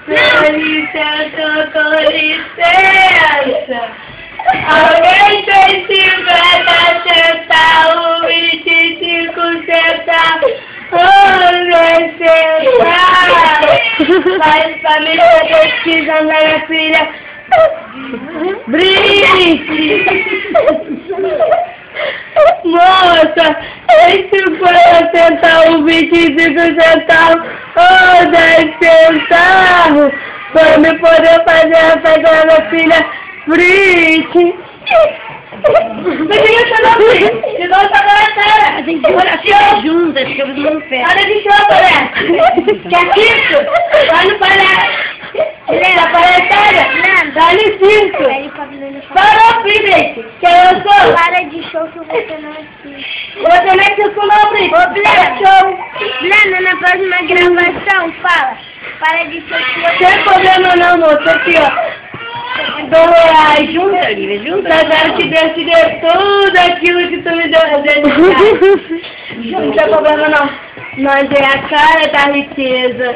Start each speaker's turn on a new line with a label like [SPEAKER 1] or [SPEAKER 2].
[SPEAKER 1] Com licença, com licença. Alguém tem 50 centavos, 25 centavos, 11 centavos. Faz pra mim que pesquisa, minha filha. Brinque! Moça, tem 50 centavos, 25 centavos, ou 10 centavos, pra me poder fazer a festa da minha filha. Brinque! Se não tá na cara, tem que olhar assim juntas, que eu não pego. Olha de show, parece. Quer isso? Vai no palhaço. Helena, palhaçada? Dá licença. Parou, Felipe. Que eu sou?
[SPEAKER 2] Para de show que você não assiste.
[SPEAKER 1] Você não é que eu sou não, Felipe.
[SPEAKER 2] Ô, Blena, show. Blena, na próxima gravação, fala. Para de show que você...
[SPEAKER 1] Não tem problema não, moça. Aqui, ó. R$2 junta, Olivia, junta. Eu quero te decidir tudo aquilo que tu me deu. Não tem problema não. Nós é a cara da riqueza.